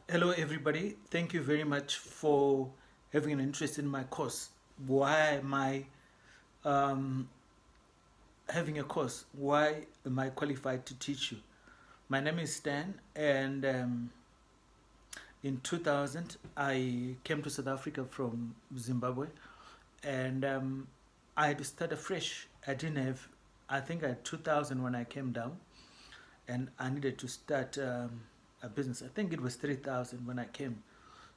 Hello, everybody. Thank you very much for having an interest in my course. Why am I um, having a course? Why am I qualified to teach you? My name is Stan, and in 2000, I came to South Africa from Zimbabwe, and I had to start afresh. I think I had 2000 when I came down, and I needed to start a business. I think it was 3000 when I came.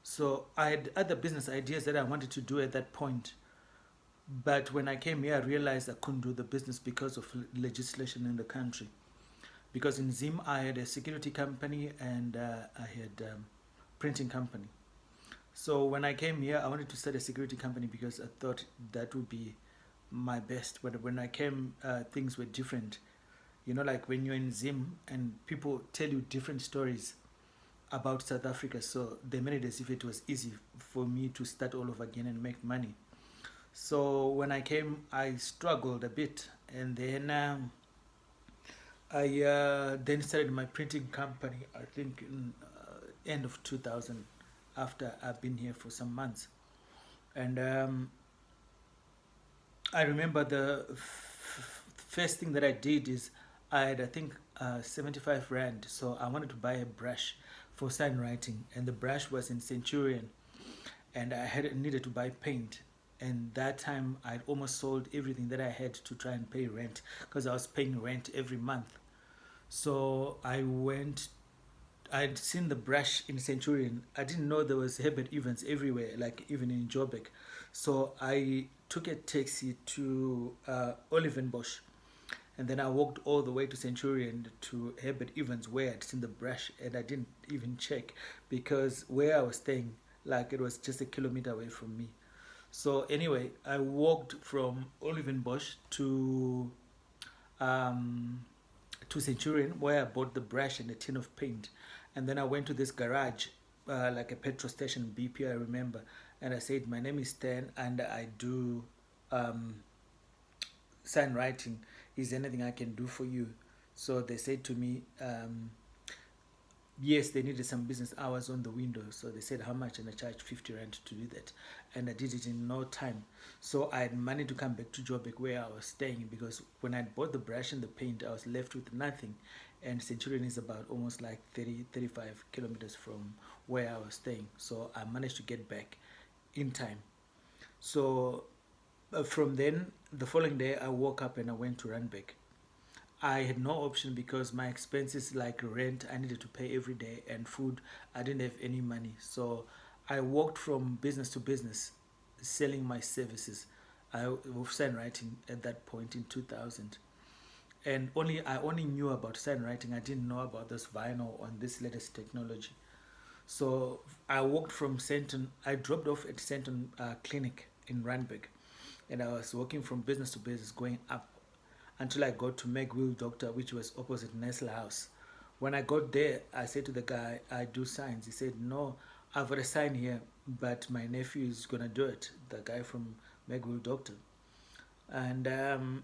So I had other business ideas that I wanted to do at that point. But when I came here, I realized I couldn't do the business because of legislation in the country. Because in Zim, I had a security company and I had printing company. So when I came here, I wanted to start a security company because I thought that would be my best. But when I came, things were different. You know, like when you're in Zim and people tell you different stories about South Africa, so they made it as if it was easy for me to start all over again and make money. So when I came, I struggled a bit, and then I then started my printing company. I think in end of 2000, after I've been here for some months, and I remember the first thing that I did is I had, I think, 75 rand. So I wanted to buy a brush for sign writing, and the brush was in Centurion, and I had needed to buy paint. And that time I'd almost sold everything that I had to try and pay rent because I was paying rent every month. So I went. I'd seen the brush in Centurion. I didn't know there was Herbert events everywhere, like even in Joburg. So I took a taxi to Olivenbosch, and then I walked all the way to Centurion to Herbert Evans where I'd seen the brush, and I didn't even check because where I was staying, like it was just a kilometer away from me. So anyway, I walked from Olivenbosch um, to Centurion where I bought the brush and a tin of paint, and then I went to this garage, like a petrol station, BP, I remember, and I said, "My name is Stan, and I do um, sign writing. Is there anything I can do for you?" So they said to me, yes, they needed some business hours on the window. So they said how much, and I charged 50 rand to do that. And I did it in no time. So I had money to come back to Joburg where I was staying because when I bought the brush and the paint, I was left with nothing. And Centurion is about almost like 30, 35 kilometers from where I was staying. So I managed to get back in time. So from then, the following day, I woke up and I went to Randbeck. I had no option because my expenses like rent I needed to pay every day and food I didn't have any money. So I worked from business to business selling my services. I was sign writing at that point in 2000, and only I only knew about sign writing. I didn't know about this vinyl on this latest technology. So I walked from Senton. I dropped off at Senton Clinic in Randburg, and I was working from business to business, going up until I got to Megwill Doctor, which was opposite Nestle House. When I got there, I said to the guy, "I do signs." He said, "No, I've got a sign here, but my nephew is gonna do it." The guy from Megwill Doctor. And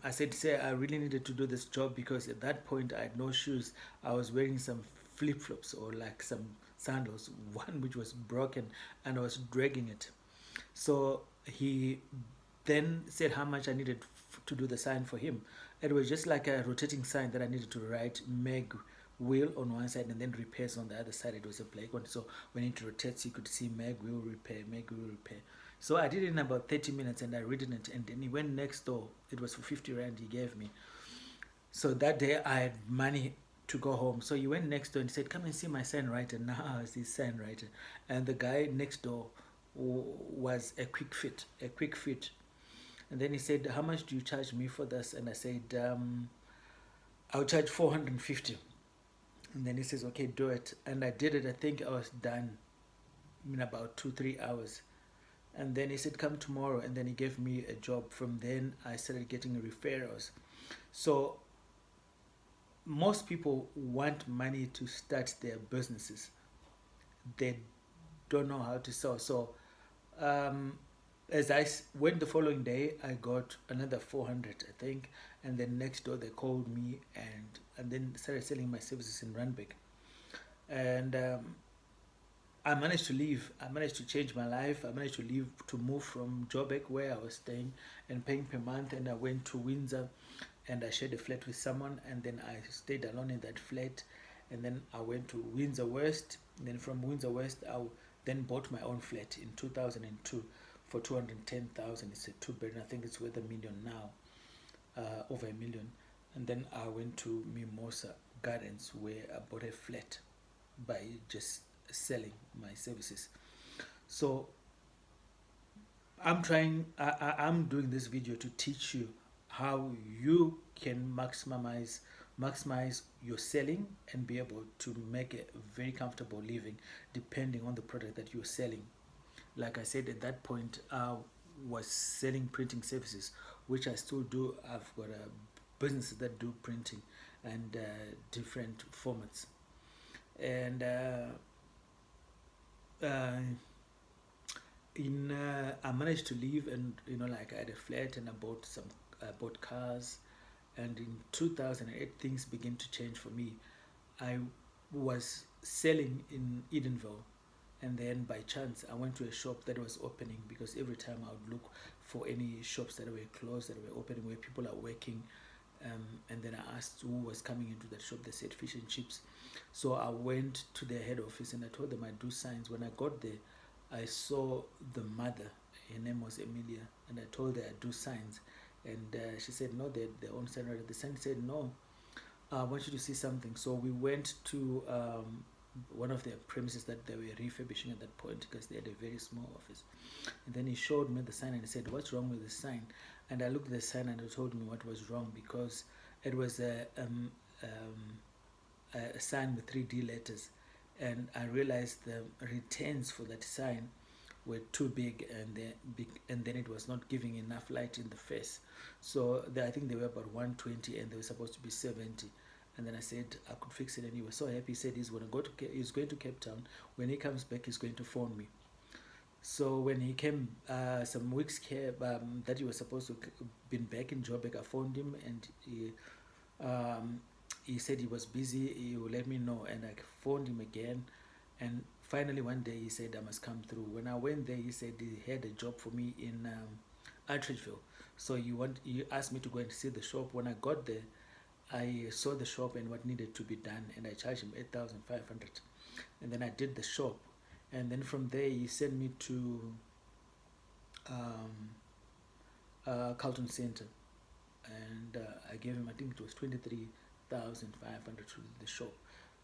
I said, "Say, I really needed to do this job because at that point I had no shoes. I was wearing some flip flops or like some sandals, one which was broken, and I was dragging it." So he then said how much I needed to do the sign for him. It was just like a rotating sign that I needed to write Meg Wheel on one side and then repairs on the other side. It was a black one. So when it rotates, you could see Meg Wheel Repair, Meg Wheel Repair. So I did it in about 30 minutes and I read it. And then he went next door. It was for 50 rand he gave me. So that day I had money to go home. So he went next door and said, "Come and see my sign writer." Now I was his sign writer. And the guy next door was a quick fit, a quick fit. And then he said, "How much do you charge me for this?" And I said, "I'll charge 450." And then he says, "Okay, do it." And I did it. I think I was done in about 2, 3 hours. And then he said, "Come tomorrow." And then he gave me a job. From then, I started getting referrals. So most people want money to start their businesses. They don't know how to sell. So um, as went the following day, I got another 400, I think. And then next door, they called me and then started selling my services in Randbeck. And I managed to leave. I managed to change my life. I managed to leave, to move from Joburg, where I was staying and paying per month, and I went to Windsor, and I shared a flat with someone, and then I stayed alone in that flat, and then I went to Windsor West, and then from Windsor West, then bought my own flat in 2002 for 210,000. It's a two-bedroom. I think it's worth $1 million now, over $1 million. And then I went to Mimosa Gardens, where I bought a flat by just selling my services. So I'm doing this video to teach you how you can maximize your selling and be able to make a very comfortable living depending on the product that you're selling. Like I said, at that point, I was selling printing services, which I still do. I've got a businesses that do printing and different formats. And I managed to leave, and like I had a flat, and I bought cars, and in 2008 things began to change for me. I was selling in Edenville, and then by chance I went to a shop that was opening, because every time I would look for any shops that were closed, that were opening, where people are working. And then I asked who was coming into that shop. They said fish and chips. So I went to their head office and I told them I do signs. When I got there, I saw the mother. Her name was Emilia, and I told her I do signs. And she said no, they own sign writer. The sign said no, I want you to see something. So we went to one of their premises that they were refurbishing at that point, because they had a very small office. And then he showed me the sign and he said, "What's wrong with the sign?" And I looked at the sign and he told me what was wrong, because it was a sign with 3D letters, and I realized the returns for that sign were too big, and then it was not giving enough light in the face. So I think they were about 120 and they were supposed to be 70. And then I said I could fix it, and he was so happy. He said he's going to Cape Town. When he comes back, he's going to phone me. So when he came, some weeks that he was supposed to been back in Joburg, I phoned him, and he said he was busy. He will let me know, and I phoned him again, and finally one day he said I must come through. When I went there, he said he had a job for me in Arbitrary. So he asked me to go and see the shop. When I got there, I saw the shop and what needed to be done, and I charged him 8,500, and then I did the shop. And then from there he sent me to Carlton Center, and I gave him, I think it was 23,500 to the shop.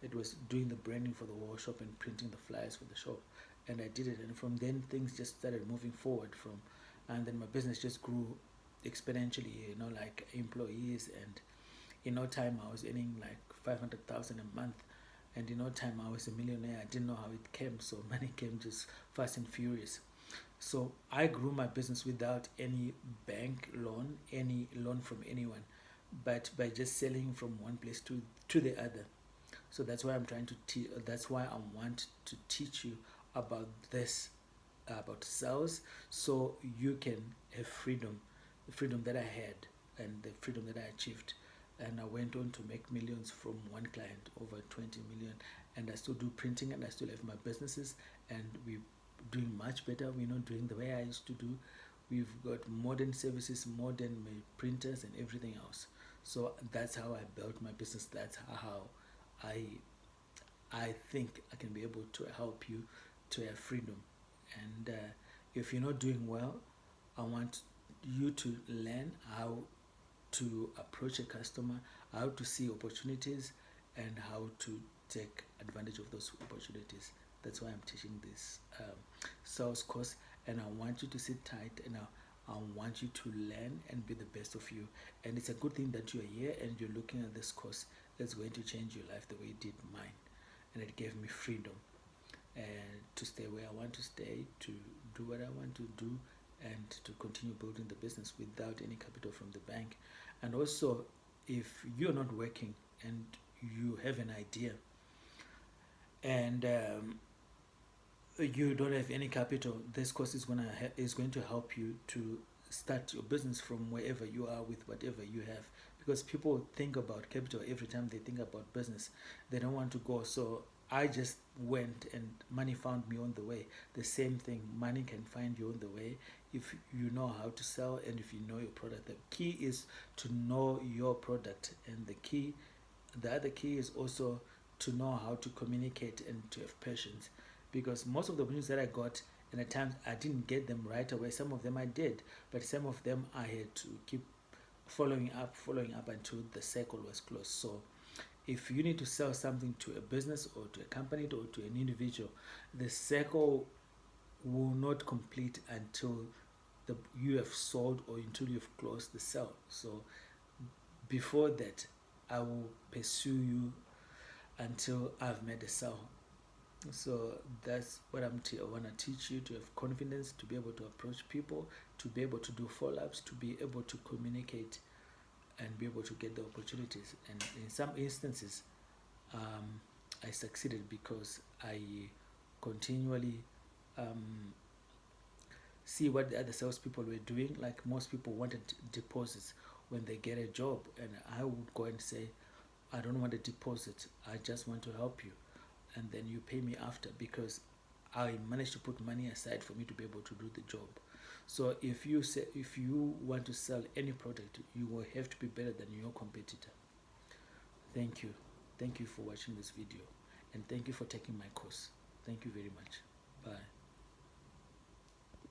It was doing the branding for the wall shop and printing the flyers for the shop, and I did it. And from then things just started moving forward and then my business just grew exponentially, like employees, and in no time I was earning like 500,000 a month. And in no time I was a millionaire. I didn't know how it came, so money came just fast and furious. So I grew my business without any bank loan, any loan from anyone, but by just selling from one place to the other. So that's why I'm trying to that's why I want to teach you about this, about sales, so you can have freedom, the freedom that I had and the freedom that I achieved. And I went on to make millions from one client, over 20 million. And I still do printing, and I still have my businesses, and we're doing much better. We're not doing the way I used to do. We've got modern services, modern printers, and everything else. So that's how I built my business. That's how I think I can be able to help you to have freedom. And if you're not doing well, I want you to learn how to approach a customer, how to see opportunities, and how to take advantage of those opportunities. That's why I'm teaching this sales course, and I want you to sit tight, and I want you to learn and be the best of you. And it's a good thing that you're here and you're looking at this course. That's going to change your life the way it did mine. And it gave me freedom, and to stay where I want to stay, to do what I want to do, and to continue building the business without any capital from the bank. And also, if you're not working and you have an idea, and you don't have any capital, this course is going to help you to start your business from wherever you are with whatever you have. Because people think about capital every time they think about business. They don't want to go. So I just went and money found me on the way. The same thing, money can find you on the way if you know how to sell and if you know your product. The key is to know your product, and the other key is also to know how to communicate and to have patience. Because most of the opportunities that I got, and at times I didn't get them right away. Some of them I did, but some of them I had to keep following up until the circle was closed. So if you need to sell something to a business or to a company or to an individual, the circle will not complete until you have sold or until you've closed the sale. So before that, I will pursue you until I've made a sale. So that's what I want to teach you, to have confidence, to be able to approach people, to be able to do follow-ups, to be able to communicate and be able to get the opportunities. And in some instances, I succeeded because I continually see what the other salespeople were doing. Like most people wanted deposits when they get a job, and I would go and say, I don't want a deposit. I just want to help you, and then you pay me after, because I managed to put money aside for me to be able to do the job. So if you want to sell any product, you will have to be better than your competitor. Thank you. Thank you for watching this video, and thank you for taking my course. Thank you very much. Bye.